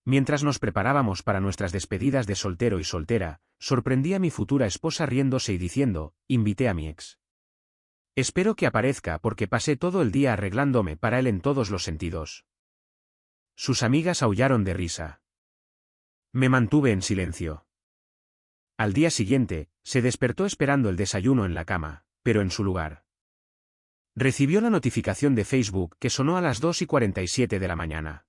Mientras nos preparábamos para nuestras despedidas de soltero y soltera, sorprendí a mi futura esposa riéndose y diciendo, invité a mi ex. Espero que aparezca porque pasé todo el día arreglándome para él en todos los sentidos. Sus amigas aullaron de risa. Me mantuve en silencio. Al día siguiente, se despertó esperando el desayuno en la cama, pero en su lugar. Recibió la notificación de Facebook que sonó a las 2:47 de la mañana.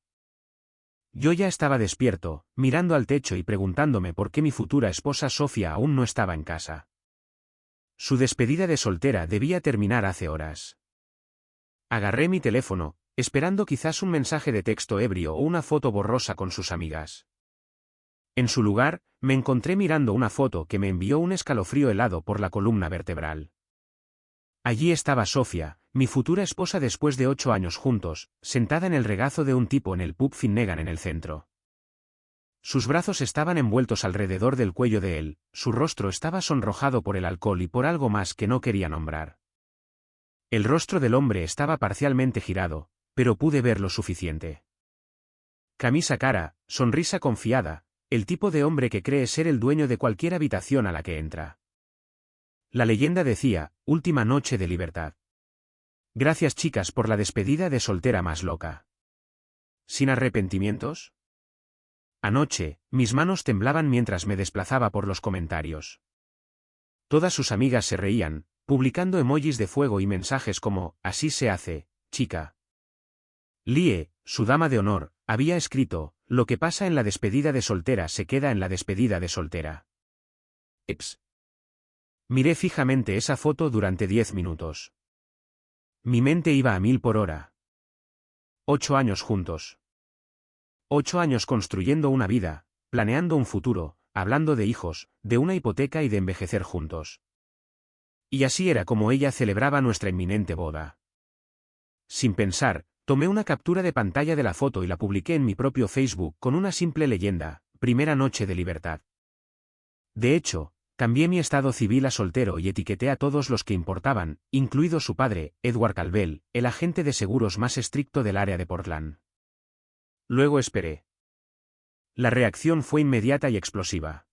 Yo ya estaba despierto, mirando al techo y preguntándome por qué mi futura esposa Sofía aún no estaba en casa. Su despedida de soltera debía terminar hace horas. Agarré mi teléfono, esperando quizás un mensaje de texto ebrio o una foto borrosa con sus amigas. En su lugar, me encontré mirando una foto que me envió un escalofrío helado por la columna vertebral. Allí estaba Sofía, mi futura esposa después de 8 años juntos, sentada en el regazo de un tipo en el pub Finnegan en el centro. Sus brazos estaban envueltos alrededor del cuello de él, su rostro estaba sonrojado por el alcohol y por algo más que no quería nombrar. El rostro del hombre estaba parcialmente girado, pero pude ver lo suficiente. Camisa cara, sonrisa confiada, el tipo de hombre que cree ser el dueño de cualquier habitación a la que entra. La leyenda decía, última noche de libertad. Gracias chicas por la despedida de soltera más loca. ¿Sin arrepentimientos? Anoche, mis manos temblaban mientras me desplazaba por los comentarios. Todas sus amigas se reían, publicando emojis de fuego y mensajes como, así se hace, chica. Lie, su dama de honor, había escrito, lo que pasa en la despedida de soltera se queda en la despedida de soltera. Eps. Miré fijamente esa foto durante 10 minutos. Mi mente iba a 1000 por hora. 8 años juntos. 8 años construyendo una vida, planeando un futuro, hablando de hijos, de una hipoteca y de envejecer juntos. Y así era como ella celebraba nuestra inminente boda. Sin pensar, tomé una captura de pantalla de la foto y la publiqué en mi propio Facebook con una simple leyenda, primera noche de libertad. De hecho, cambié mi estado civil a soltero y etiqueté a todos los que importaban, incluido su padre, Edward Calvel, el agente de seguros más estricto del área de Portland. Luego esperé. La reacción fue inmediata y explosiva.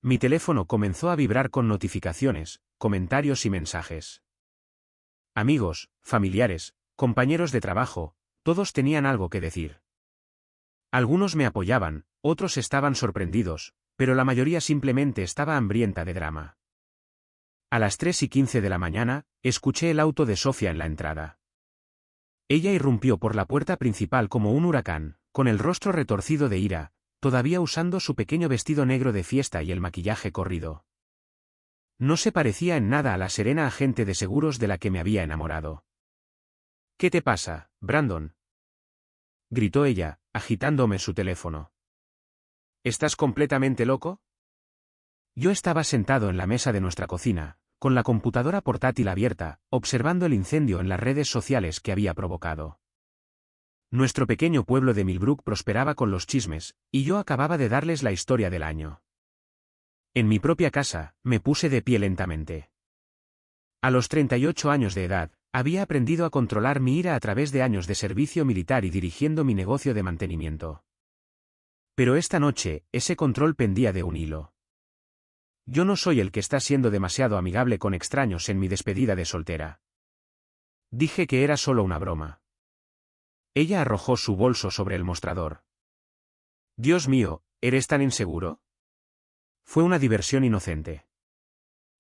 Mi teléfono comenzó a vibrar con notificaciones, comentarios y mensajes. Amigos, familiares, compañeros de trabajo, todos tenían algo que decir. Algunos me apoyaban, otros estaban sorprendidos, pero la mayoría simplemente estaba hambrienta de drama. A las 3:15 de la mañana, escuché el auto de Sofía en la entrada. Ella irrumpió por la puerta principal como un huracán, con el rostro retorcido de ira, todavía usando su pequeño vestido negro de fiesta y el maquillaje corrido. No se parecía en nada a la serena agente de seguros de la que me había enamorado. ¿Qué te pasa, Brandon?, gritó ella, agitándome su teléfono. ¿Estás completamente loco? Yo estaba sentado en la mesa de nuestra cocina, con la computadora portátil abierta, observando el incendio en las redes sociales que había provocado. Nuestro pequeño pueblo de Millbrook prosperaba con los chismes, y yo acababa de darles la historia del año. En mi propia casa, me puse de pie lentamente. A los 38 años de edad, había aprendido a controlar mi ira a través de años de servicio militar y dirigiendo mi negocio de mantenimiento. Pero esta noche, ese control pendía de un hilo. Yo no soy el que está siendo demasiado amigable con extraños en mi despedida de soltera. Dije que era solo una broma. Ella arrojó su bolso sobre el mostrador. Dios mío, ¿eres tan inseguro? Fue una diversión inocente.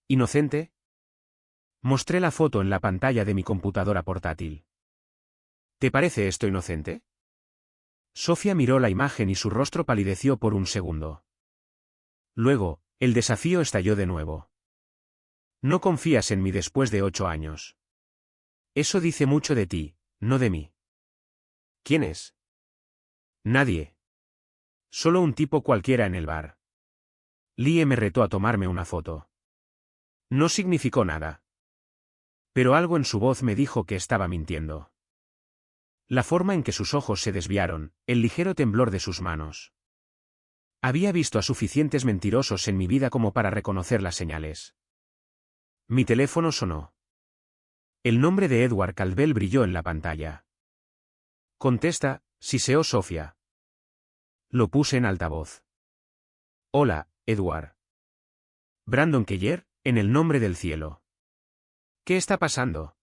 ¿Inocente? Mostré la foto en la pantalla de mi computadora portátil. ¿Te parece esto inocente? Sofía miró la imagen y su rostro palideció por un segundo. Luego, el desafío estalló de nuevo. No confías en mí después de 8 años. Eso dice mucho de ti, no de mí. ¿Quién es? Nadie. Solo un tipo cualquiera en el bar. Lie me retó a tomarme una foto. No significó nada. Pero algo en su voz me dijo que estaba mintiendo. La forma en que sus ojos se desviaron, el ligero temblor de sus manos. Había visto a suficientes mentirosos en mi vida como para reconocer las señales. Mi teléfono sonó. El nombre de Edward Calvel brilló en la pantalla. Contesta, siseó Sofía. Lo puse en altavoz. Hola, Edward. Brandon Keller, en el nombre del cielo. ¿Qué está pasando?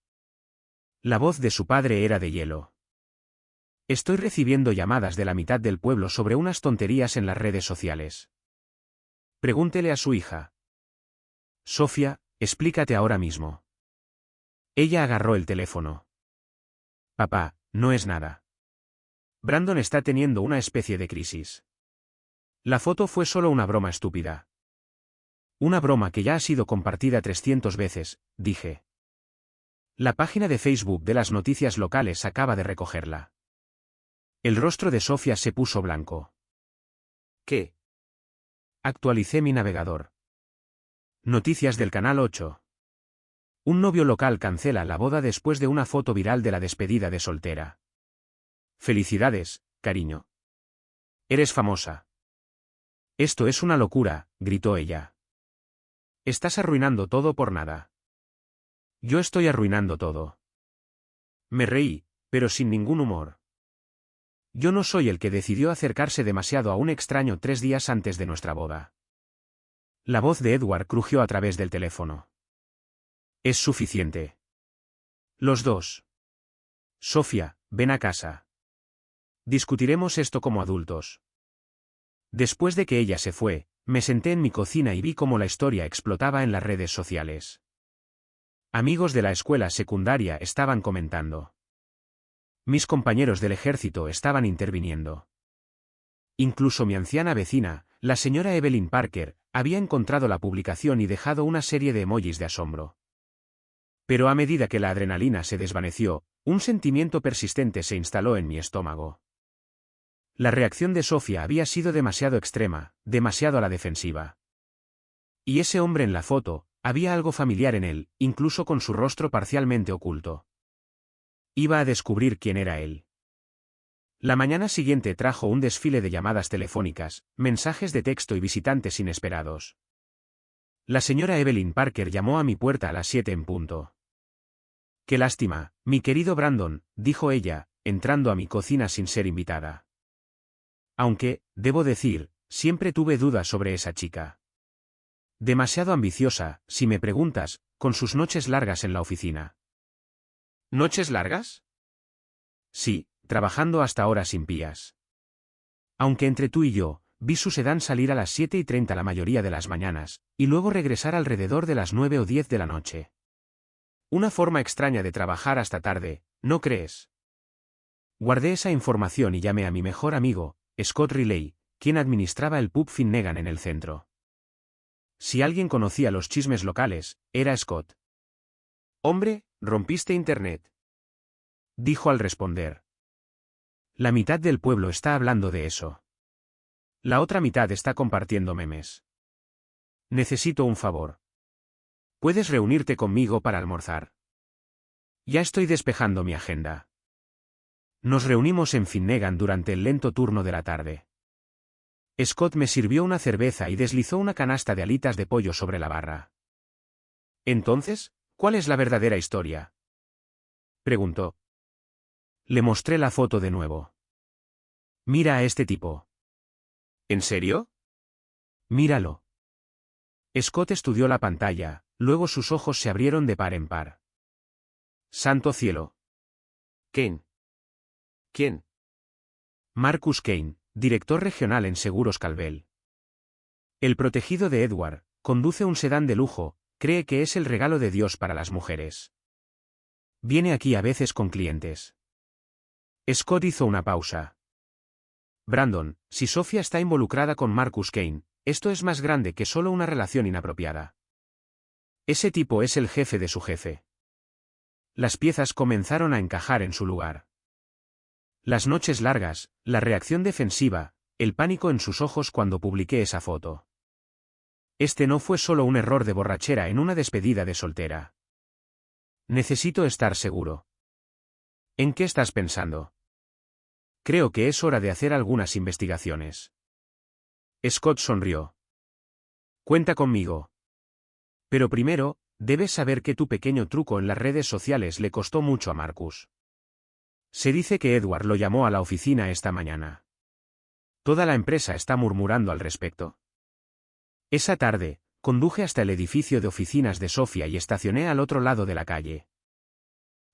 La voz de su padre era de hielo. Estoy recibiendo llamadas de la mitad del pueblo sobre unas tonterías en las redes sociales. Pregúntele a su hija. Sofía, explícate ahora mismo. Ella agarró el teléfono. Papá, no es nada. Brandon está teniendo una especie de crisis. La foto fue solo una broma estúpida. Una broma que ya ha sido compartida 300 veces, dije. La página de Facebook de las noticias locales acaba de recogerla. El rostro de Sofía se puso blanco. ¿Qué? Actualicé mi navegador. Noticias del Canal 8. Un novio local cancela la boda después de una foto viral de la despedida de soltera. Felicidades, cariño. Eres famosa. Esto es una locura, gritó ella. Estás arruinando todo por nada. Yo estoy arruinando todo. Me reí, pero sin ningún humor. Yo no soy el que decidió acercarse demasiado a un extraño 3 días antes de nuestra boda. La voz de Edward crujió a través del teléfono. Es suficiente. Los dos. Sofía, ven a casa. Discutiremos esto como adultos. Después de que ella se fue, me senté en mi cocina y vi cómo la historia explotaba en las redes sociales. Amigos de la escuela secundaria estaban comentando. Mis compañeros del ejército estaban interviniendo. Incluso mi anciana vecina, la señora Evelyn Parker, había encontrado la publicación y dejado una serie de emojis de asombro. Pero a medida que la adrenalina se desvaneció, un sentimiento persistente se instaló en mi estómago. La reacción de Sofía había sido demasiado extrema, demasiado a la defensiva. Y ese hombre en la foto, había algo familiar en él, incluso con su rostro parcialmente oculto. Iba a descubrir quién era él. La mañana siguiente trajo un desfile de llamadas telefónicas, mensajes de texto y visitantes inesperados. La señora Evelyn Parker llamó a mi puerta a las 7 en punto. Qué lástima, mi querido Brandon, dijo ella, entrando a mi cocina sin ser invitada. Aunque, debo decir, siempre tuve dudas sobre esa chica. Demasiado ambiciosa, si me preguntas, con sus noches largas en la oficina. ¿Noches largas? Sí, trabajando hasta horas impías. Aunque entre tú y yo, vi su sedán salir a las 7:30 la mayoría de las mañanas, y luego regresar alrededor de las 9 o 10 de la noche. Una forma extraña de trabajar hasta tarde, ¿no crees? Guardé esa información y llamé a mi mejor amigo, Scott Riley, quien administraba el pub Finnegan en el centro. Si alguien conocía los chismes locales, era Scott. Hombre, rompiste internet. Dijo al responder. La mitad del pueblo está hablando de eso. La otra mitad está compartiendo memes. Necesito un favor. ¿Puedes reunirte conmigo para almorzar? Ya estoy despejando mi agenda. Nos reunimos en Finnegan durante el lento turno de la tarde. Scott me sirvió una cerveza y deslizó una canasta de alitas de pollo sobre la barra. Entonces, ¿cuál es la verdadera historia? Preguntó. Le mostré la foto de nuevo. Mira a este tipo. ¿En serio? Míralo. Scott estudió la pantalla, luego sus ojos se abrieron de par en par. Santo cielo. Kane. ¿Quién? Marcus Kane, director regional en Seguros Calvel. El protegido de Edward, conduce un sedán de lujo, cree que es el regalo de Dios para las mujeres. Viene aquí a veces con clientes. Scott hizo una pausa. Brandon, si Sofía está involucrada con Marcus Kane, esto es más grande que solo una relación inapropiada. Ese tipo es el jefe de su jefe. Las piezas comenzaron a encajar en su lugar. Las noches largas, la reacción defensiva, el pánico en sus ojos cuando publiqué esa foto. Este no fue solo un error de borrachera en una despedida de soltera. Necesito estar seguro. ¿En qué estás pensando? Creo que es hora de hacer algunas investigaciones. Scott sonrió. Cuenta conmigo. Pero primero, debes saber que tu pequeño truco en las redes sociales le costó mucho a Marcus. Se dice que Edward lo llamó a la oficina esta mañana. Toda la empresa está murmurando al respecto. Esa tarde, conduje hasta el edificio de oficinas de Sofía y estacioné al otro lado de la calle.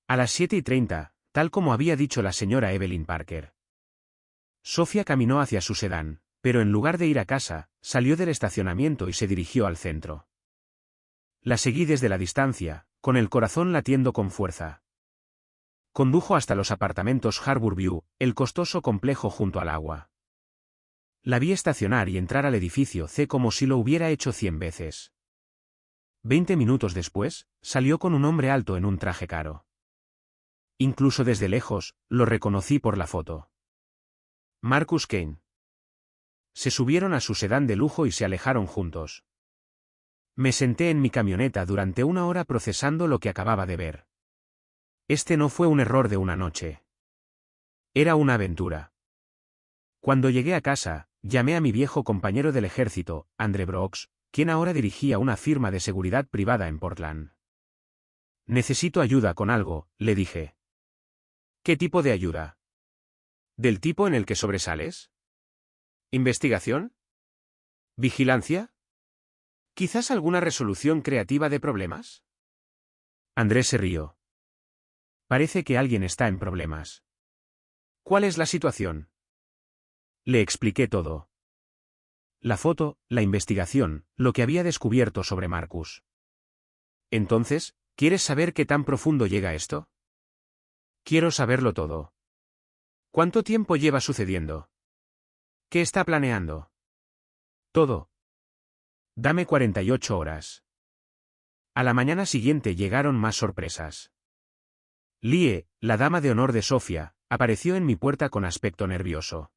A las 7:30, tal como había dicho la señora Evelyn Parker. Sofía caminó hacia su sedán, pero en lugar de ir a casa, salió del estacionamiento y se dirigió al centro. La seguí desde la distancia, con el corazón latiendo con fuerza. Condujo hasta los apartamentos Harbour View, el costoso complejo junto al agua. La vi estacionar y entrar al edificio C como si lo hubiera hecho 100 veces. 20 minutos después, salió con un hombre alto en un traje caro. Incluso desde lejos, lo reconocí por la foto. Marcus Kane. Se subieron a su sedán de lujo y se alejaron juntos. Me senté en mi camioneta durante una hora procesando lo que acababa de ver. Este no fue un error de una noche. Era una aventura. Cuando llegué a casa, llamé a mi viejo compañero del ejército, Andre Brooks, quien ahora dirigía una firma de seguridad privada en Portland. Necesito ayuda con algo, le dije. ¿Qué tipo de ayuda? ¿Del tipo en el que sobresales? ¿Investigación? ¿Vigilancia? ¿Quizás alguna resolución creativa de problemas? Andrés se rió. Parece que alguien está en problemas. ¿Cuál es la situación? Le expliqué todo. La foto, la investigación, lo que había descubierto sobre Marcus. Entonces, ¿quieres saber qué tan profundo llega esto? Quiero saberlo todo. ¿Cuánto tiempo lleva sucediendo? ¿Qué está planeando? Todo. Dame 48 horas. A la mañana siguiente llegaron más sorpresas. Lie, la dama de honor de Sofía, apareció en mi puerta con aspecto nervioso.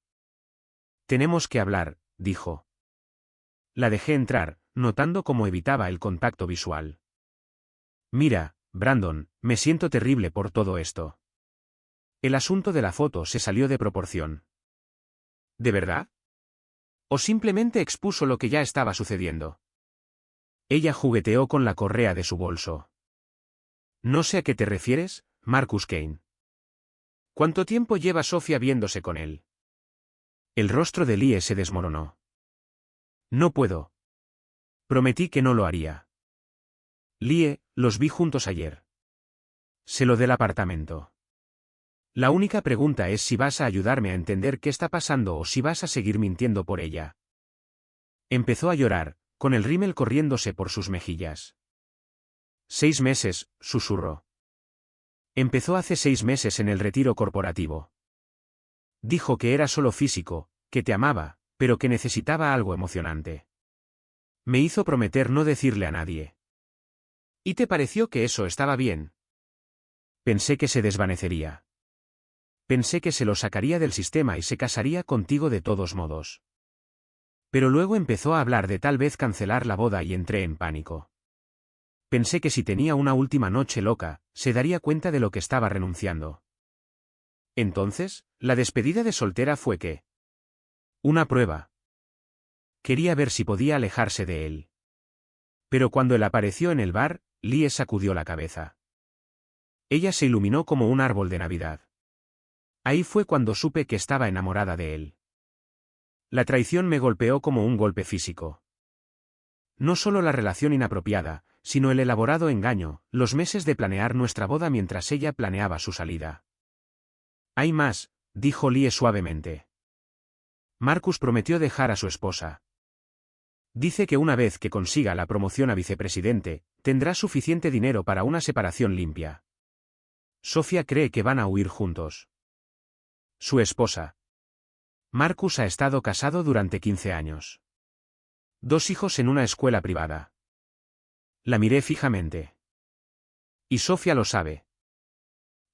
Tenemos que hablar, dijo. La dejé entrar, notando cómo evitaba el contacto visual. Mira, Brandon, me siento terrible por todo esto. El asunto de la foto se salió de proporción. ¿De verdad? ¿O simplemente expuso lo que ya estaba sucediendo? Ella jugueteó con la correa de su bolso. No sé a qué te refieres, Marcus Kane. ¿Cuánto tiempo lleva Sofía viéndose con él? El rostro de Lie se desmoronó. No puedo. Prometí que no lo haría. Lie, los vi juntos ayer. Se lo del apartamento. La única pregunta es si vas a ayudarme a entender qué está pasando o si vas a seguir mintiendo por ella. Empezó a llorar, con el rímel corriéndose por sus mejillas. 6 meses, susurró. Empezó hace 6 meses en el retiro corporativo. Dijo que era solo físico, que te amaba, pero que necesitaba algo emocionante. Me hizo prometer no decirle a nadie. ¿Y te pareció que eso estaba bien? Pensé que se desvanecería. Pensé que se lo sacaría del sistema y se casaría contigo de todos modos. Pero luego empezó a hablar de tal vez cancelar la boda y entré en pánico. Pensé que si tenía una última noche loca, se daría cuenta de lo que estaba renunciando. Entonces, la despedida de soltera fue ¿qué? Una prueba. Quería ver si podía alejarse de él. Pero cuando él apareció en el bar, Lie sacudió la cabeza. Ella se iluminó como un árbol de Navidad. Ahí fue cuando supe que estaba enamorada de él. La traición me golpeó como un golpe físico. No solo la relación inapropiada, sino el elaborado engaño, los meses de planear nuestra boda mientras ella planeaba su salida. Hay más, dijo Lie suavemente. Marcus prometió dejar a su esposa. Dice que una vez que consiga la promoción a vicepresidente, tendrá suficiente dinero para una separación limpia. Sofía cree que van a huir juntos. Su esposa. Marcus ha estado casado durante 15 años. 2 hijos en una escuela privada. La miré fijamente. Y Sofía lo sabe.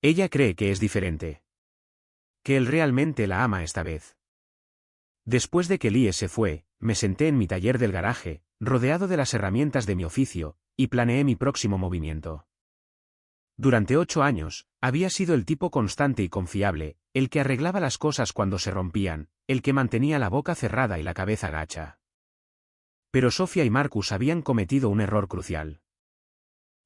Ella cree que es diferente. Que él realmente la ama esta vez. Después de que Lie se fue, me senté en mi taller del garaje, rodeado de las herramientas de mi oficio, y planeé mi próximo movimiento. Durante 8 años, había sido el tipo constante y confiable, el que arreglaba las cosas cuando se rompían, el que mantenía la boca cerrada y la cabeza gacha. Pero Sofía y Marcus habían cometido un error crucial.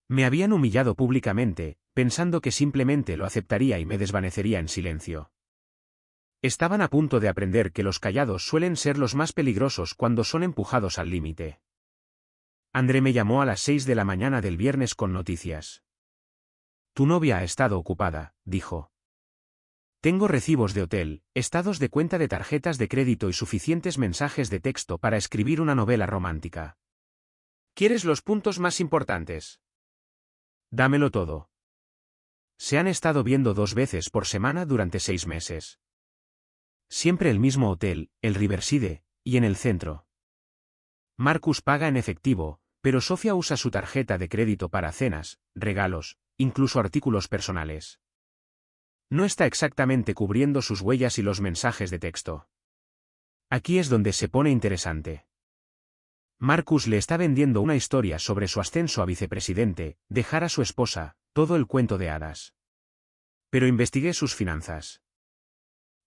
Me habían humillado públicamente, pensando que simplemente lo aceptaría y me desvanecería en silencio. Estaban a punto de aprender que los callados suelen ser los más peligrosos cuando son empujados al límite. André me llamó a las 6 de la mañana del viernes con noticias. Tu novia ha estado ocupada, dijo. Tengo recibos de hotel, estados de cuenta de tarjetas de crédito y suficientes mensajes de texto para escribir una novela romántica. ¿Quieres los puntos más importantes? Dámelo todo. Se han estado viendo 2 veces por semana durante 6 meses. Siempre el mismo hotel, el Riverside, y en el centro. Marcus paga en efectivo, pero Sofía usa su tarjeta de crédito para cenas, regalos, incluso artículos personales. No está exactamente cubriendo sus huellas y los mensajes de texto. Aquí es donde se pone interesante. Marcus le está vendiendo una historia sobre su ascenso a vicepresidente, dejar a su esposa, todo el cuento de hadas. Pero investigué sus finanzas.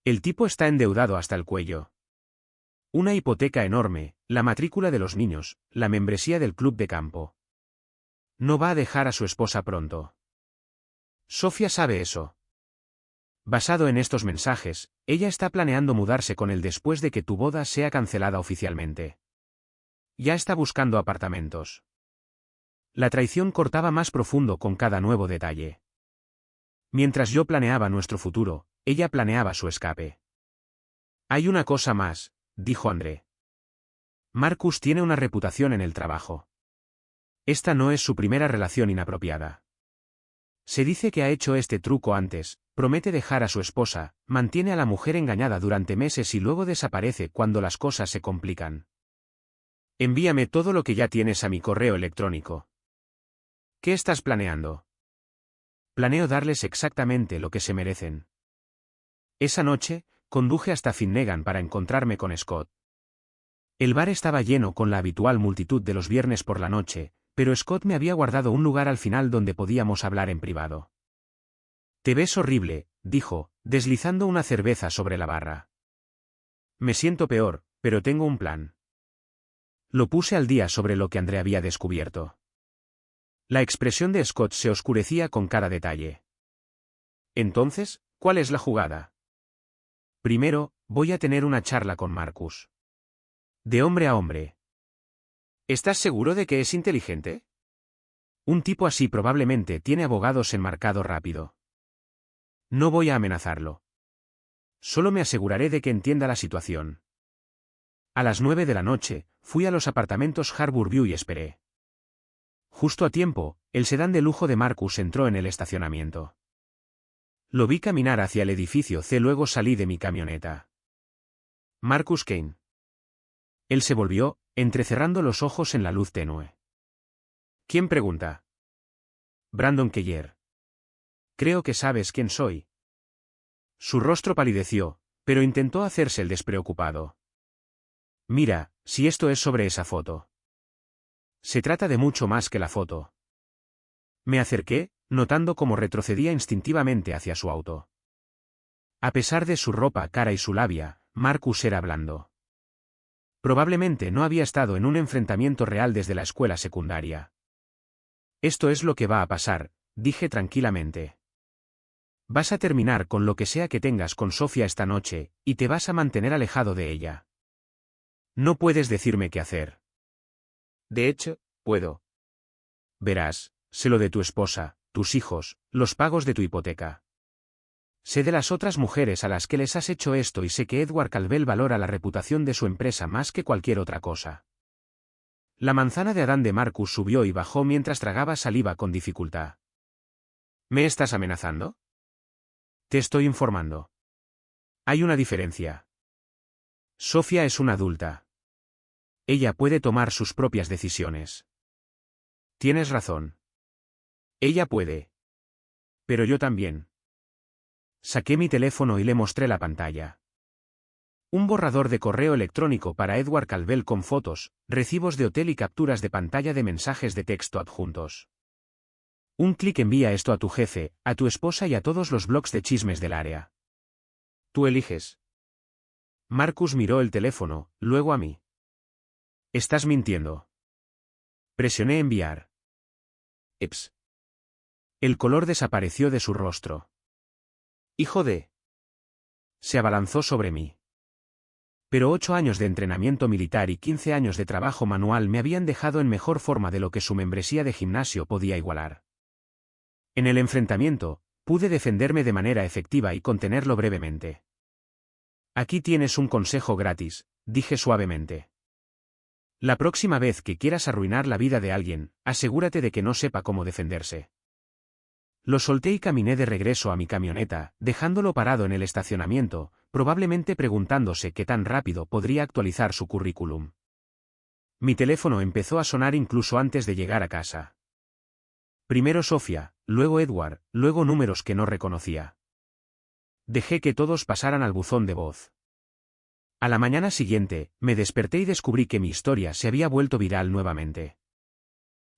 El tipo está endeudado hasta el cuello. Una hipoteca enorme, la matrícula de los niños, la membresía del club de campo. No va a dejar a su esposa pronto. Sofía sabe eso. Basado en estos mensajes, ella está planeando mudarse con él después de que tu boda sea cancelada oficialmente. Ya está buscando apartamentos. La traición cortaba más profundo con cada nuevo detalle. Mientras yo planeaba nuestro futuro, ella planeaba su escape. Hay una cosa más, dijo André. Marcus tiene una reputación en el trabajo. Esta no es su primera relación inapropiada. Se dice que ha hecho este truco antes, promete dejar a su esposa, mantiene a la mujer engañada durante meses y luego desaparece cuando las cosas se complican. Envíame todo lo que ya tienes a mi correo electrónico. ¿Qué estás planeando? Planeo darles exactamente lo que se merecen. Esa noche, conduje hasta Finnegan para encontrarme con Scott. El bar estaba lleno con la habitual multitud de los viernes por la noche, pero Scott me había guardado un lugar al final donde podíamos hablar en privado. Te ves horrible, dijo, deslizando una cerveza sobre la barra. Me siento peor, pero tengo un plan. Lo puse al día sobre lo que André había descubierto. La expresión de Scott se oscurecía con cada detalle. Entonces, ¿cuál es la jugada? Primero, voy a tener una charla con Marcus. De hombre a hombre. ¿Estás seguro de que es inteligente? Un tipo así probablemente tiene abogados enmarcado rápido. No voy a amenazarlo. Solo me aseguraré de que entienda la situación. A las 9 de la noche, fui a los apartamentos Harbour View y esperé. Justo a tiempo, el sedán de lujo de Marcus entró en el estacionamiento. Lo vi caminar hacia el edificio C. Luego salí de mi camioneta. Marcus Kane. Él se volvió, entrecerrando los ojos en la luz tenue. ¿Quién pregunta? Brandon Keller. Creo que sabes quién soy. Su rostro palideció, pero intentó hacerse el despreocupado. Mira, si esto es sobre esa foto. Se trata de mucho más que la foto. Me acerqué, notando cómo retrocedía instintivamente hacia su auto. A pesar de su ropa cara y su labia, Marcus era blando. Probablemente no había estado en un enfrentamiento real desde la escuela secundaria. Esto es lo que va a pasar, dije tranquilamente. Vas a terminar con lo que sea que tengas con Sofía esta noche, y te vas a mantener alejado de ella. No puedes decirme qué hacer. De hecho, puedo. Verás, sé lo de tu esposa, tus hijos, los pagos de tu hipoteca. Sé de las otras mujeres a las que les has hecho esto y sé que Edward Calvel valora la reputación de su empresa más que cualquier otra cosa. La manzana de Adán de Marcus subió y bajó mientras tragaba saliva con dificultad. ¿Me estás amenazando? Te estoy informando. Hay una diferencia. Sofía es una adulta. Ella puede tomar sus propias decisiones. Tienes razón. Ella puede. Pero yo también. Saqué mi teléfono y le mostré la pantalla. Un borrador de correo electrónico para Edward Calvel con fotos, recibos de hotel y capturas de pantalla de mensajes de texto adjuntos. Un clic envía esto a tu jefe, a tu esposa y a todos los blogs de chismes del área. Tú eliges. Marcus miró el teléfono, luego a mí. Estás mintiendo. Presioné enviar. Eps. El color desapareció de su rostro. Hijo de... Se abalanzó sobre mí. Pero 8 años de entrenamiento militar y 15 años de trabajo manual me habían dejado en mejor forma de lo que su membresía de gimnasio podía igualar. En el enfrentamiento, pude defenderme de manera efectiva y contenerlo brevemente. Aquí tienes un consejo gratis, dije suavemente. La próxima vez que quieras arruinar la vida de alguien, asegúrate de que no sepa cómo defenderse. Lo solté y caminé de regreso a mi camioneta, dejándolo parado en el estacionamiento, probablemente preguntándose qué tan rápido podría actualizar su currículum. Mi teléfono empezó a sonar incluso antes de llegar a casa. Primero Sofía, luego Edward, luego números que no reconocía. Dejé que todos pasaran al buzón de voz. A la mañana siguiente, me desperté y descubrí que mi historia se había vuelto viral nuevamente.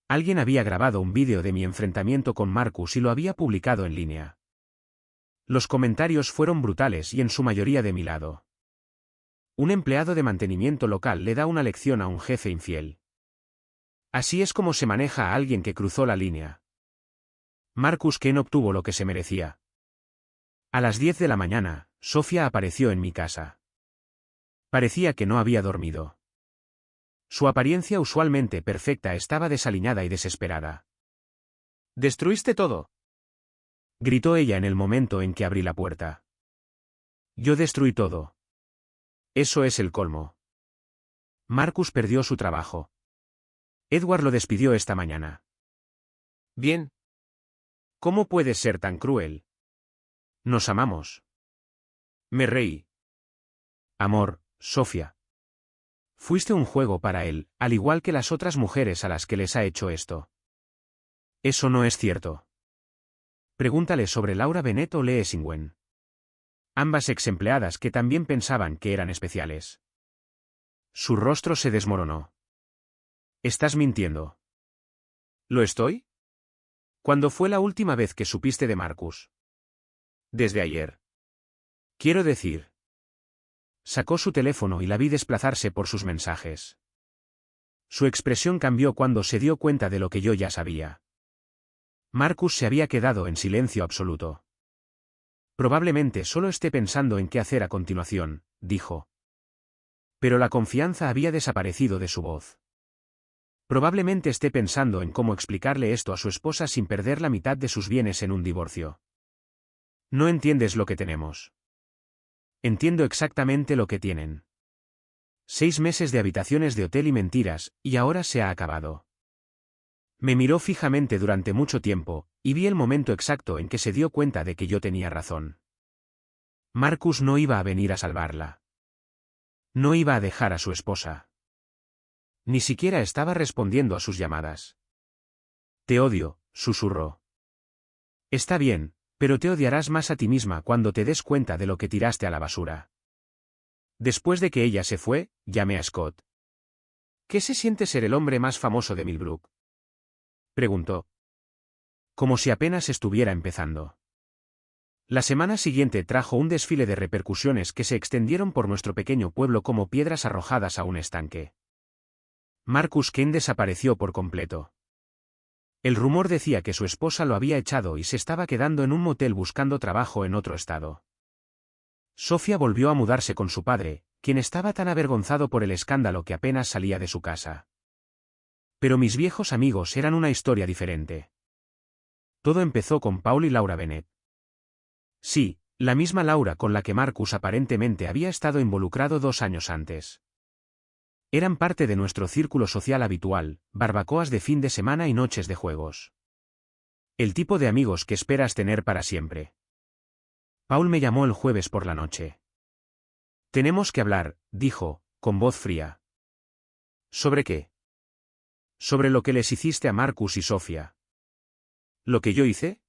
Alguien había grabado un vídeo de mi enfrentamiento con Marcus y lo había publicado en línea. Los comentarios fueron brutales y en su mayoría de mi lado. Un empleado de mantenimiento local le da una lección a un jefe infiel. Así es como se maneja a alguien que cruzó la línea. Marcus Ken obtuvo lo que se merecía. A las 10 de la mañana, Sofía apareció en mi casa. Parecía que no había dormido. Su apariencia usualmente perfecta estaba desaliñada y desesperada. «¿Destruiste todo?», gritó ella en el momento en que abrí la puerta. «Yo destruí todo. Eso es el colmo». Marcus perdió su trabajo. Edward lo despidió esta mañana. «Bien. ¿Cómo puedes ser tan cruel? Nos amamos». Me reí. «Amor, Sofía. Fuiste un juego para él, al igual que las otras mujeres a las que les ha hecho esto». «Eso no es cierto. Pregúntale sobre Laura Bennett o Lee Singwen. Ambas ex empleadas que también pensaban que eran especiales». Su rostro se desmoronó. «Estás mintiendo». «¿Lo estoy? ¿Cuándo fue la última vez que supiste de Marcus?» «Desde ayer. Quiero decir». Sacó su teléfono y la vi desplazarse por sus mensajes. Su expresión cambió cuando se dio cuenta de lo que yo ya sabía. Marcus se había quedado en silencio absoluto. «Probablemente solo esté pensando en qué hacer a continuación», dijo. Pero la confianza había desaparecido de su voz. «Probablemente esté pensando en cómo explicarle esto a su esposa sin perder la mitad de sus bienes en un divorcio». «No entiendes lo que tenemos». «Entiendo exactamente lo que tienen. 6 meses de habitaciones de hotel y mentiras, y ahora se ha acabado». Me miró fijamente durante mucho tiempo, y vi el momento exacto en que se dio cuenta de que yo tenía razón. Marcus no iba a venir a salvarla. No iba a dejar a su esposa. Ni siquiera estaba respondiendo a sus llamadas. «Te odio», susurró. «Está bien, pero te odiarás más a ti misma cuando te des cuenta de lo que tiraste a la basura». Después de que ella se fue, llamé a Scott. «¿Qué se siente ser el hombre más famoso de Millbrook?», preguntó. Como si apenas estuviera empezando. La semana siguiente trajo un desfile de repercusiones que se extendieron por nuestro pequeño pueblo como piedras arrojadas a un estanque. Marcus Ken desapareció por completo. El rumor decía que su esposa lo había echado y se estaba quedando en un motel buscando trabajo en otro estado. Sofía volvió a mudarse con su padre, quien estaba tan avergonzado por el escándalo que apenas salía de su casa. Pero mis viejos amigos eran una historia diferente. Todo empezó con Paul y Laura Bennett. Sí, la misma Laura con la que Marcus aparentemente había estado involucrado 2 años antes. Eran parte de nuestro círculo social habitual, barbacoas de fin de semana y noches de juegos. El tipo de amigos que esperas tener para siempre. Paul me llamó el jueves por la noche. «Tenemos que hablar», dijo, con voz fría. «¿Sobre qué?» «Sobre lo que les hiciste a Marcus y Sofía». «¿Lo que yo hice?»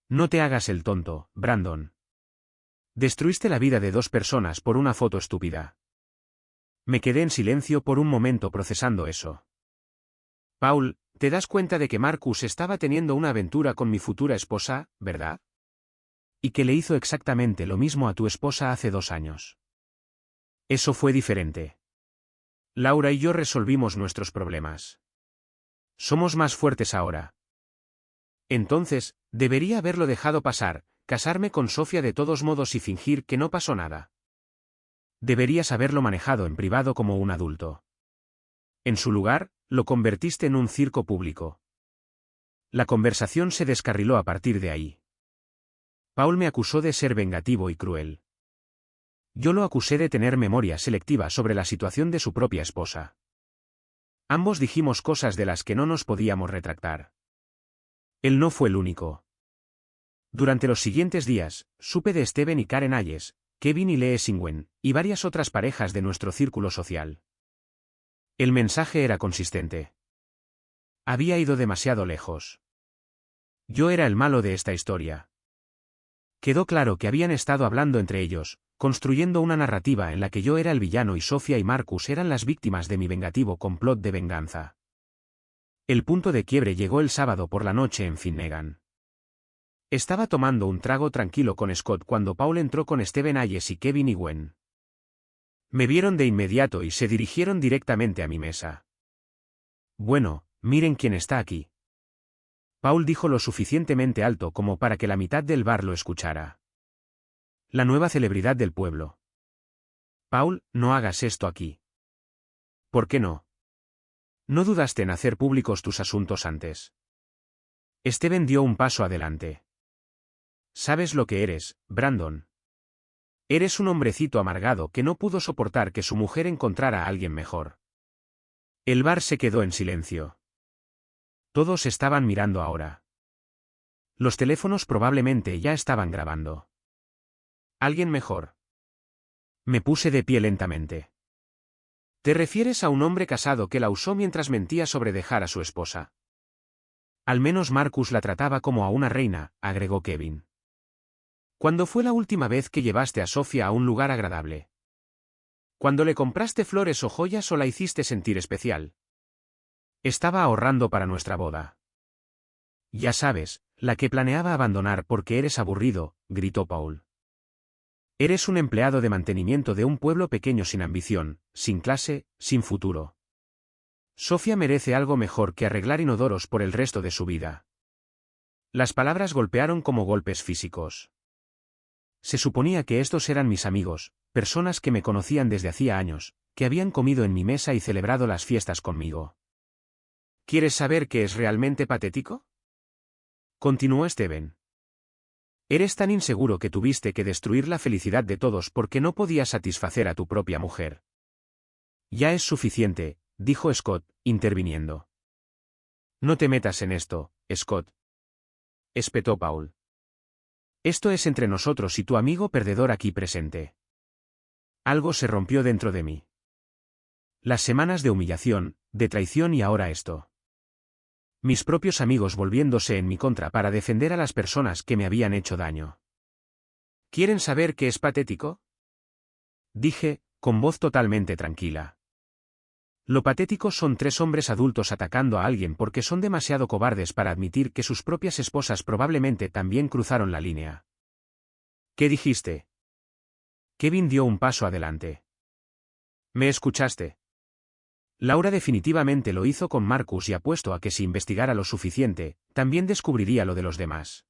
«No te hagas el tonto, Brandon. Destruiste la vida de 2 personas por una foto estúpida». Me quedé en silencio por un momento procesando eso. «Paul, ¿te das cuenta de que Marcus estaba teniendo una aventura con mi futura esposa, verdad? Y que le hizo exactamente lo mismo a tu esposa hace 2 años. Eso fue diferente. Laura y yo resolvimos nuestros problemas. Somos más fuertes ahora». Entonces, debería haberlo dejado pasar, casarme con Sofía de todos modos y fingir que no pasó nada. Deberías haberlo manejado en privado como un adulto. En su lugar, lo convertiste en un circo público. La conversación se descarriló a partir de ahí. Paul me acusó de ser vengativo y cruel. Yo lo acusé de tener memoria selectiva sobre la situación de su propia esposa. Ambos dijimos cosas de las que no nos podíamos retractar. Él no fue el único. Durante los siguientes días, supe de Steven y Karen Ayes, Kevin y Lee Singwen, y varias otras parejas de nuestro círculo social. El mensaje era consistente. Había ido demasiado lejos. Yo era el malo de esta historia. Quedó claro que habían estado hablando entre ellos, construyendo una narrativa en la que yo era el villano y Sofía y Marcus eran las víctimas de mi vengativo complot de venganza. El punto de quiebre llegó el sábado por la noche en Finnegan. Estaba tomando un trago tranquilo con Scott cuando Paul entró con Steven Ayes y Kevin y Gwen. Me vieron de inmediato y se dirigieron directamente a mi mesa. Bueno, miren quién está aquí. Paul dijo lo suficientemente alto como para que la mitad del bar lo escuchara. La nueva celebridad del pueblo. Paul, no hagas esto aquí. ¿Por qué no? ¿No dudaste en hacer públicos tus asuntos antes? Steven dio un paso adelante. ¿Sabes lo que eres, Brandon? Eres un hombrecito amargado que no pudo soportar que su mujer encontrara a alguien mejor. El bar se quedó en silencio. Todos estaban mirando ahora. Los teléfonos probablemente ya estaban grabando. ¿Alguien mejor? Me puse de pie lentamente. ¿Te refieres a un hombre casado que la usó mientras mentía sobre dejar a su esposa? Al menos Marcus la trataba como a una reina, agregó Kevin. ¿Cuándo fue la última vez que llevaste a Sofía a un lugar agradable? ¿Cuándo le compraste flores o joyas o la hiciste sentir especial? Estaba ahorrando para nuestra boda. Ya sabes, la que planeaba abandonar porque eres aburrido, gritó Paul. Eres un empleado de mantenimiento de un pueblo pequeño sin ambición, sin clase, sin futuro. Sofía merece algo mejor que arreglar inodoros por el resto de su vida. Las palabras golpearon como golpes físicos. Se suponía que estos eran mis amigos, personas que me conocían desde hacía años, que habían comido en mi mesa y celebrado las fiestas conmigo. ¿Quieres saber qué es realmente patético? Continuó Steven. Eres tan inseguro que tuviste que destruir la felicidad de todos porque no podías satisfacer a tu propia mujer. Ya es suficiente, dijo Scott, interviniendo. No te metas en esto, Scott. Espetó Paul. Esto es entre nosotros y tu amigo perdedor aquí presente. Algo se rompió dentro de mí. Las semanas de humillación, de traición y ahora esto. Mis propios amigos volviéndose en mi contra para defender a las personas que me habían hecho daño. ¿Quieren saber qué es patético? Dije, con voz totalmente tranquila. Lo patético son tres hombres adultos atacando a alguien porque son demasiado cobardes para admitir que sus propias esposas probablemente también cruzaron la línea. ¿Qué dijiste? Kevin dio un paso adelante. ¿Me escuchaste? Laura definitivamente lo hizo con Marcus y apuesto a que si investigara lo suficiente, también descubriría lo de los demás.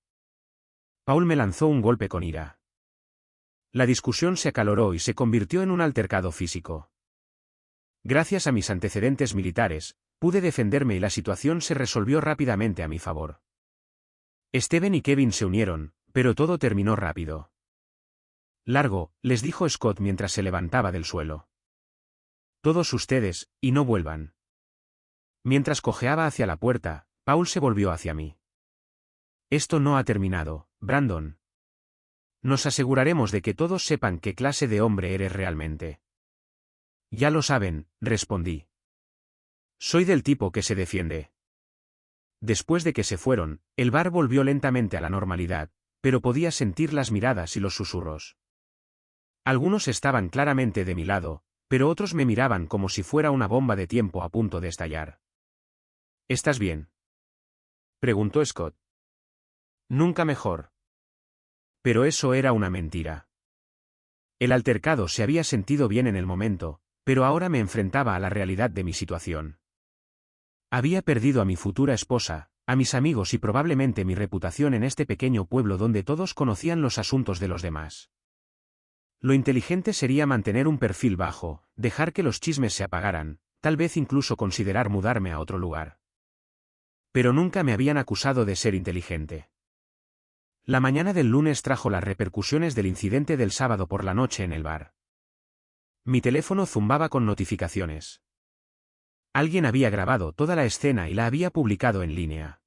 Paul me lanzó un golpe con ira. La discusión se acaloró y se convirtió en un altercado físico. Gracias a mis antecedentes militares, pude defenderme y la situación se resolvió rápidamente a mi favor. Steven y Kevin se unieron, pero todo terminó rápido. Largo, les dijo Scott mientras se levantaba del suelo. Todos ustedes, y no vuelvan. Mientras cojeaba hacia la puerta, Paul se volvió hacia mí. Esto no ha terminado, Brandon. Nos aseguraremos de que todos sepan qué clase de hombre eres realmente. Ya lo saben, respondí. Soy del tipo que se defiende. Después de que se fueron, el bar volvió lentamente a la normalidad, pero podía sentir las miradas y los susurros. Algunos estaban claramente de mi lado, pero otros me miraban como si fuera una bomba de tiempo a punto de estallar. ¿Estás bien?, preguntó Scott. Nunca mejor. Pero eso era una mentira. El altercado se había sentido bien en el momento, pero ahora me enfrentaba a la realidad de mi situación. Había perdido a mi futura esposa, a mis amigos y probablemente mi reputación en este pequeño pueblo donde todos conocían los asuntos de los demás. Lo inteligente sería mantener un perfil bajo, dejar que los chismes se apagaran, tal vez incluso considerar mudarme a otro lugar. Pero nunca me habían acusado de ser inteligente. La mañana del lunes trajo las repercusiones del incidente del sábado por la noche en el bar. Mi teléfono zumbaba con notificaciones. Alguien había grabado toda la escena y la había publicado en línea.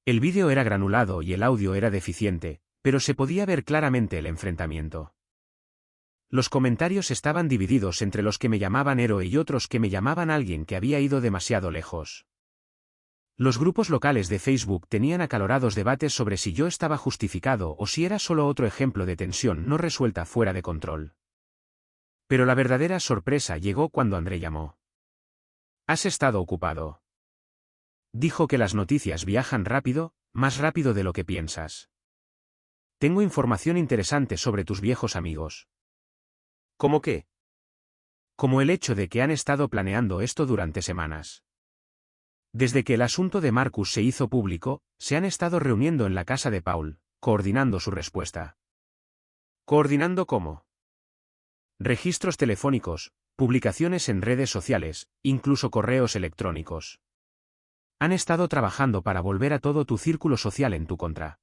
El vídeo era granulado y el audio era deficiente, pero se podía ver claramente el enfrentamiento. Los comentarios estaban divididos entre los que me llamaban héroe y otros que me llamaban alguien que había ido demasiado lejos. Los grupos locales de Facebook tenían acalorados debates sobre si yo estaba justificado o si era solo otro ejemplo de tensión no resuelta fuera de control. Pero la verdadera sorpresa llegó cuando André llamó. ¿Has estado ocupado? Dijo que las noticias viajan rápido, más rápido de lo que piensas. Tengo información interesante sobre tus viejos amigos. ¿Cómo qué? Como el hecho de que han estado planeando esto durante semanas. Desde que el asunto de Marcus se hizo público, se han estado reuniendo en la casa de Paul, coordinando su respuesta. ¿Coordinando cómo? Registros telefónicos, publicaciones en redes sociales, incluso correos electrónicos. Han estado trabajando para volver a todo tu círculo social en tu contra.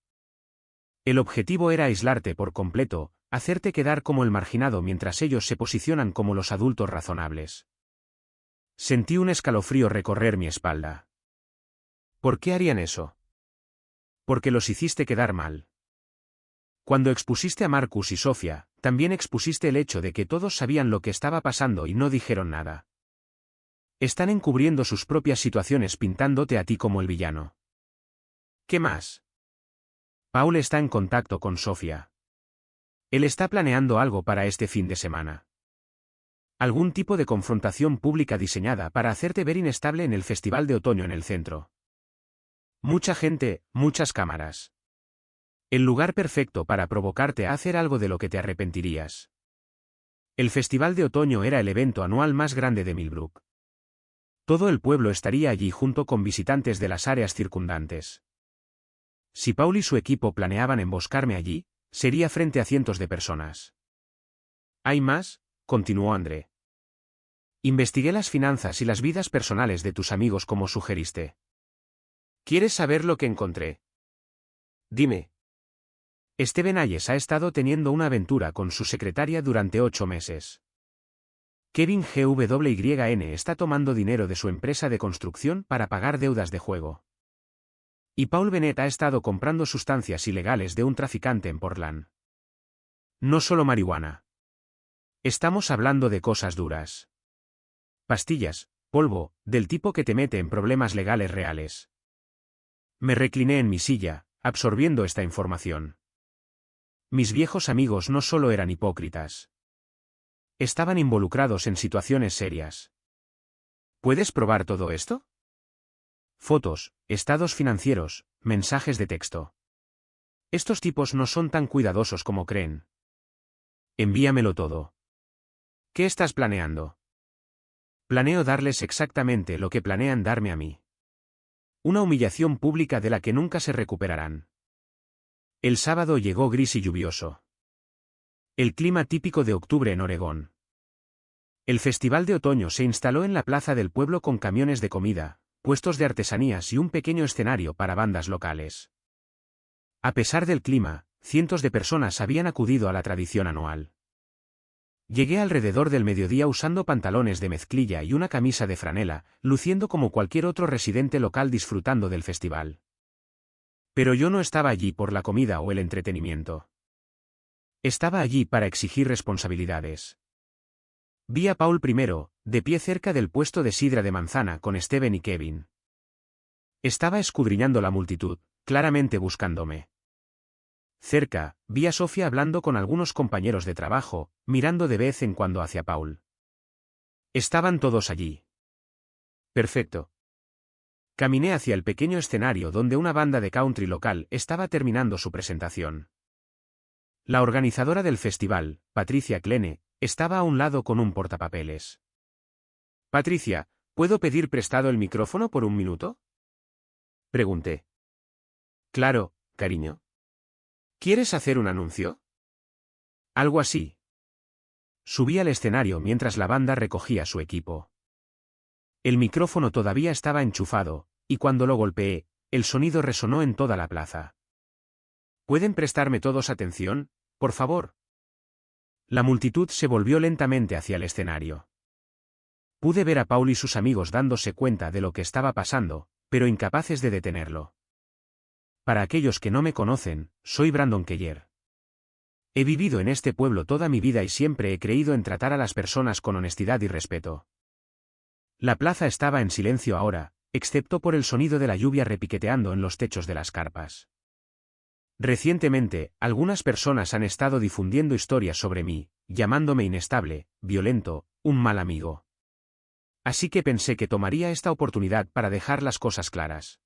El objetivo era aislarte por completo, hacerte quedar como el marginado mientras ellos se posicionan como los adultos razonables. Sentí un escalofrío recorrer mi espalda. ¿Por qué harían eso? Porque los hiciste quedar mal. Cuando expusiste a Marcus y Sofía, también expusiste el hecho de que todos sabían lo que estaba pasando y no dijeron nada. Están encubriendo sus propias situaciones pintándote a ti como el villano. ¿Qué más? Paul está en contacto con Sofía. Él está planeando algo para este fin de semana. Algún tipo de confrontación pública diseñada para hacerte ver inestable en el Festival de Otoño en el centro. Mucha gente, muchas cámaras. El lugar perfecto para provocarte a hacer algo de lo que te arrepentirías. El Festival de Otoño era el evento anual más grande de Millbrook. Todo el pueblo estaría allí junto con visitantes de las áreas circundantes. Si Paul y su equipo planeaban emboscarme allí, sería frente a cientos de personas. ¿Hay más?, continuó André. Investigué las finanzas y las vidas personales de tus amigos como sugeriste. ¿Quieres saber lo que encontré? Dime. Steven Hayes ha estado teniendo una aventura con su secretaria durante 8 meses. Kevin GWYN está tomando dinero de su empresa de construcción para pagar deudas de juego. Y Paul Bennett ha estado comprando sustancias ilegales de un traficante en Portland. No solo marihuana. Estamos hablando de cosas duras. Pastillas, polvo, del tipo que te mete en problemas legales reales. Me recliné en mi silla, absorbiendo esta información. Mis viejos amigos no solo eran hipócritas. Estaban involucrados en situaciones serias. ¿Puedes probar todo esto? Fotos, estados financieros, mensajes de texto. Estos tipos no son tan cuidadosos como creen. Envíamelo todo. ¿Qué estás planeando? Planeo darles exactamente lo que planean darme a mí. Una humillación pública de la que nunca se recuperarán. El sábado llegó gris y lluvioso. El clima típico de octubre en Oregón. El festival de otoño se instaló en la plaza del pueblo con camiones de comida, puestos de artesanías y un pequeño escenario para bandas locales. A pesar del clima, cientos de personas habían acudido a la tradición anual. Llegué alrededor del mediodía usando pantalones de mezclilla y una camisa de franela, luciendo como cualquier otro residente local disfrutando del festival. Pero yo no estaba allí por la comida o el entretenimiento. Estaba allí para exigir responsabilidades. Vi a Paul primero, de pie cerca del puesto de sidra de manzana con Steven y Kevin. Estaba escudriñando la multitud, claramente buscándome. Cerca, vi a Sofía hablando con algunos compañeros de trabajo, mirando de vez en cuando hacia Paul. Estaban todos allí. Perfecto. Caminé hacia el pequeño escenario donde una banda de country local estaba terminando su presentación. La organizadora del festival, Patricia Klene, estaba a un lado con un portapapeles. Patricia, ¿puedo pedir prestado el micrófono por un minuto? Pregunté. Claro, cariño. ¿Quieres hacer un anuncio? Algo así. Subí al escenario mientras la banda recogía su equipo. El micrófono todavía estaba enchufado, y cuando lo golpeé, el sonido resonó en toda la plaza. ¿Pueden prestarme todos atención, por favor? La multitud se volvió lentamente hacia el escenario. Pude ver a Paul y sus amigos dándose cuenta de lo que estaba pasando, pero incapaces de detenerlo. Para aquellos que no me conocen, soy Brandon Keller. He vivido en este pueblo toda mi vida y siempre he creído en tratar a las personas con honestidad y respeto. La plaza estaba en silencio ahora, excepto por el sonido de la lluvia repiqueteando en los techos de las carpas. Recientemente, algunas personas han estado difundiendo historias sobre mí, llamándome inestable, violento, un mal amigo. Así que pensé que tomaría esta oportunidad para dejar las cosas claras.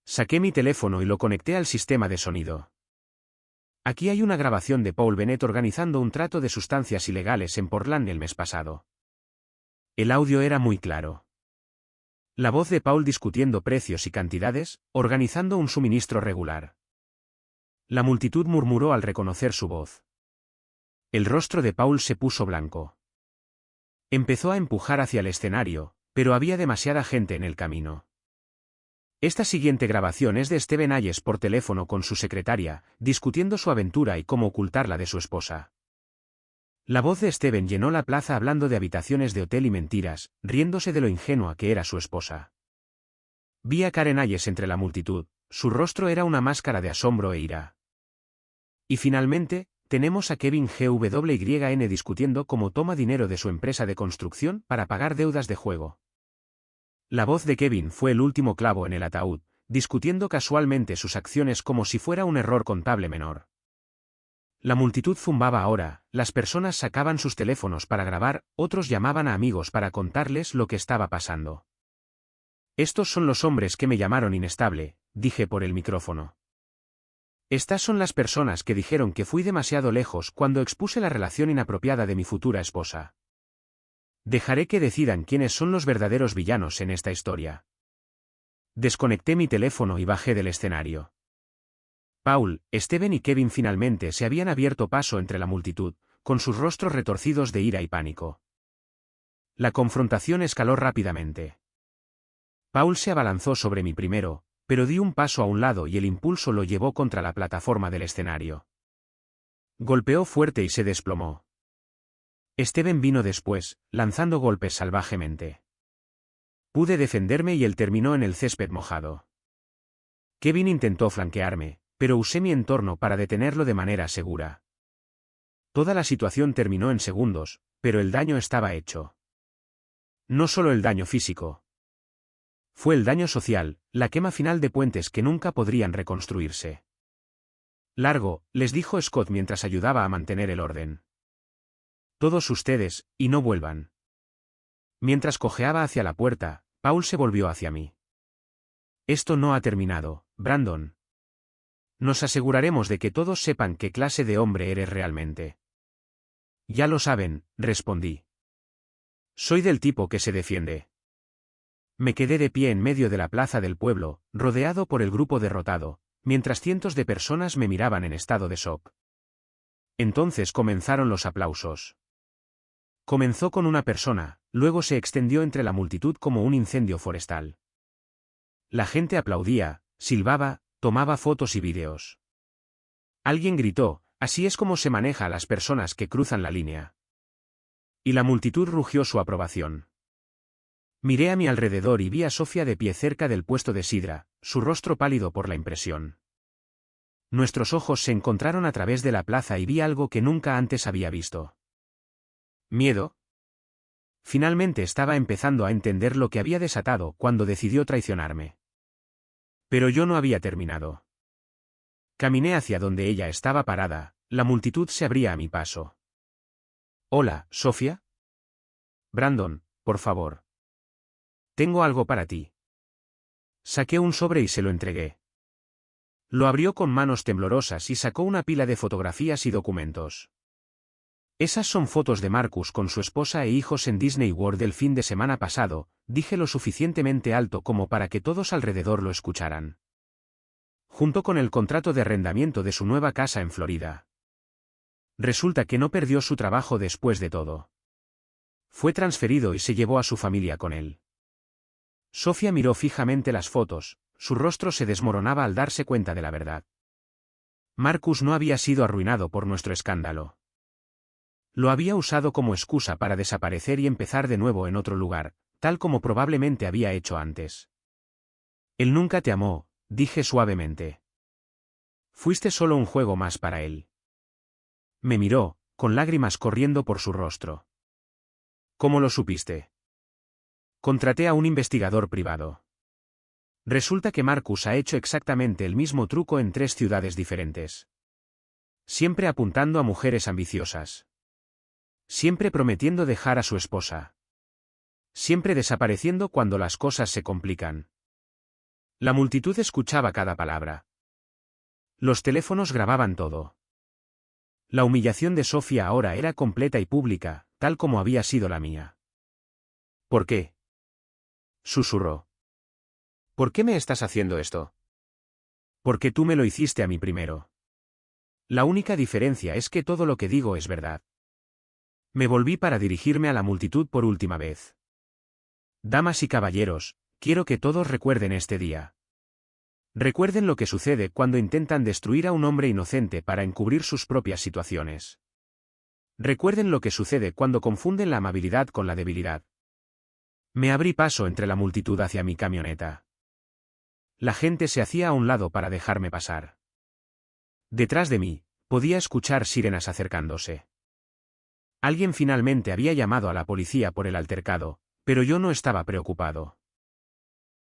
Saqué mi teléfono y lo conecté al sistema de sonido. Aquí hay una grabación de Paul Bennett organizando un trato de sustancias ilegales en Portland el mes pasado. El audio era muy claro. La voz de Paul discutiendo precios y cantidades, organizando un suministro regular. La multitud murmuró al reconocer su voz. El rostro de Paul se puso blanco. Empezó a empujar hacia el escenario, pero había demasiada gente en el camino. Esta siguiente grabación es de Steven Hayes por teléfono con su secretaria, discutiendo su aventura y cómo ocultarla de su esposa. La voz de Steven llenó la plaza hablando de habitaciones de hotel y mentiras, riéndose de lo ingenua que era su esposa. Vi a Karen Hayes entre la multitud, su rostro era una máscara de asombro e ira. Y finalmente, tenemos a Kevin Gwyn discutiendo cómo toma dinero de su empresa de construcción para pagar deudas de juego. La voz de Kevin fue el último clavo en el ataúd, discutiendo casualmente sus acciones como si fuera un error contable menor. La multitud zumbaba ahora, las personas sacaban sus teléfonos para grabar, otros llamaban a amigos para contarles lo que estaba pasando. Estos son los hombres que me llamaron inestable, dije por el micrófono. Estas son las personas que dijeron que fui demasiado lejos cuando expuse la relación inapropiada de mi futura esposa. Dejaré que decidan quiénes son los verdaderos villanos en esta historia. Desconecté mi teléfono y bajé del escenario. Paul, Steven y Kevin finalmente se habían abierto paso entre la multitud, con sus rostros retorcidos de ira y pánico. La confrontación escaló rápidamente. Paul se abalanzó sobre mí primero, pero di un paso a un lado y el impulso lo llevó contra la plataforma del escenario. Golpeó fuerte y se desplomó. Steven vino después, lanzando golpes salvajemente. Pude defenderme y él terminó en el césped mojado. Kevin intentó flanquearme, pero usé mi entorno para detenerlo de manera segura. Toda la situación terminó en segundos, pero el daño estaba hecho. No solo el daño físico. Fue el daño social, la quema final de puentes que nunca podrían reconstruirse. Largo, les dijo Scott mientras ayudaba a mantener el orden. Todos ustedes, y no vuelvan. Mientras cojeaba hacia la puerta, Paul se volvió hacia mí. Esto no ha terminado, Brandon. Nos aseguraremos de que todos sepan qué clase de hombre eres realmente. Ya lo saben, respondí. Soy del tipo que se defiende. Me quedé de pie en medio de la plaza del pueblo, rodeado por el grupo derrotado, mientras cientos de personas me miraban en estado de shock. Entonces comenzaron los aplausos. Comenzó con una persona, luego se extendió entre la multitud como un incendio forestal. La gente aplaudía, silbaba, tomaba fotos y vídeos. Alguien gritó, así es como se maneja a las personas que cruzan la línea. Y la multitud rugió su aprobación. Miré a mi alrededor y vi a Sofía de pie cerca del puesto de sidra, su rostro pálido por la impresión. Nuestros ojos se encontraron a través de la plaza y vi algo que nunca antes había visto. ¿Miedo? Finalmente estaba empezando a entender lo que había desatado cuando decidió traicionarme. Pero yo no había terminado. Caminé hacia donde ella estaba parada, la multitud se abría a mi paso. Hola, Sofía. Brandon, por favor. Tengo algo para ti. Saqué un sobre y se lo entregué. Lo abrió con manos temblorosas y sacó una pila de fotografías y documentos. Esas son fotos de Marcus con su esposa e hijos en Disney World el fin de semana pasado, dije lo suficientemente alto como para que todos alrededor lo escucharan. Junto con el contrato de arrendamiento de su nueva casa en Florida. Resulta que no perdió su trabajo después de todo. Fue transferido y se llevó a su familia con él. Sofía miró fijamente las fotos, su rostro se desmoronaba al darse cuenta de la verdad. Marcus no había sido arruinado por nuestro escándalo. Lo había usado como excusa para desaparecer y empezar de nuevo en otro lugar, tal como probablemente había hecho antes. Él nunca te amó, dije suavemente. Fuiste solo un juego más para él. Me miró, con lágrimas corriendo por su rostro. ¿Cómo lo supiste? Contraté a un investigador privado. Resulta que Marcus ha hecho exactamente el mismo truco en 3 ciudades diferentes. Siempre apuntando a mujeres ambiciosas. Siempre prometiendo dejar a su esposa. Siempre desapareciendo cuando las cosas se complican. La multitud escuchaba cada palabra. Los teléfonos grababan todo. La humillación de Sofía ahora era completa y pública, tal como había sido la mía. ¿Por qué? Susurró. ¿Por qué me estás haciendo esto? Porque tú me lo hiciste a mí primero. La única diferencia es que todo lo que digo es verdad. Me volví para dirigirme a la multitud por última vez. Damas y caballeros, quiero que todos recuerden este día. Recuerden lo que sucede cuando intentan destruir a un hombre inocente para encubrir sus propias situaciones. Recuerden lo que sucede cuando confunden la amabilidad con la debilidad. Me abrí paso entre la multitud hacia mi camioneta. La gente se hacía a un lado para dejarme pasar. Detrás de mí, podía escuchar sirenas acercándose. Alguien finalmente había llamado a la policía por el altercado, pero yo no estaba preocupado.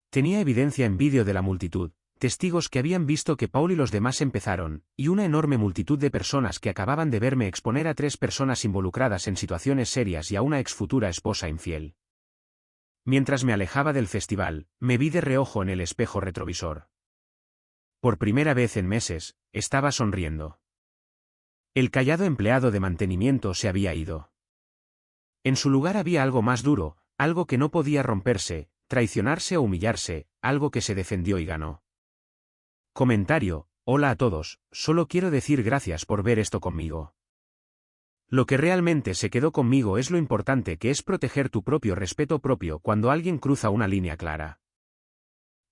Tenía evidencia en vídeo de la multitud, testigos que habían visto que Paul y los demás empezaron, y una enorme multitud de personas que acababan de verme exponer a 3 personas involucradas en situaciones serias y a una ex futura esposa infiel. Mientras me alejaba del festival, me vi de reojo en el espejo retrovisor. Por primera vez en meses, estaba sonriendo. El callado empleado de mantenimiento se había ido. En su lugar había algo más duro, algo que no podía romperse, traicionarse o humillarse, algo que se defendió y ganó. Comentario: hola a todos, solo quiero decir gracias por ver esto conmigo. Lo que realmente se quedó conmigo es lo importante que es proteger tu propio respeto propio cuando alguien cruza una línea clara.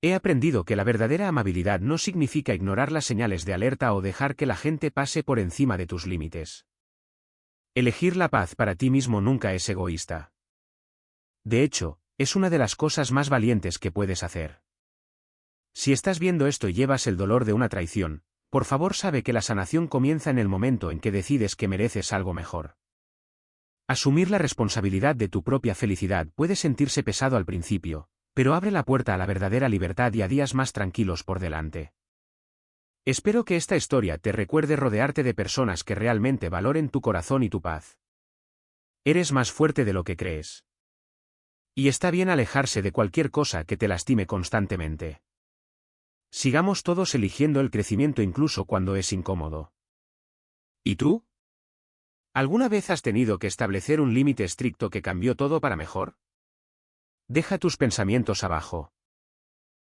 He aprendido que la verdadera amabilidad no significa ignorar las señales de alerta o dejar que la gente pase por encima de tus límites. Elegir la paz para ti mismo nunca es egoísta. De hecho, es una de las cosas más valientes que puedes hacer. Si estás viendo esto y llevas el dolor de una traición, por favor sabe que la sanación comienza en el momento en que decides que mereces algo mejor. Asumir la responsabilidad de tu propia felicidad puede sentirse pesado al principio, pero abre la puerta a la verdadera libertad y a días más tranquilos por delante. Espero que esta historia te recuerde rodearte de personas que realmente valoren tu corazón y tu paz. Eres más fuerte de lo que crees. Y está bien alejarse de cualquier cosa que te lastime constantemente. Sigamos todos eligiendo el crecimiento incluso cuando es incómodo. ¿Y tú? ¿Alguna vez has tenido que establecer un límite estricto que cambió todo para mejor? Deja tus pensamientos abajo.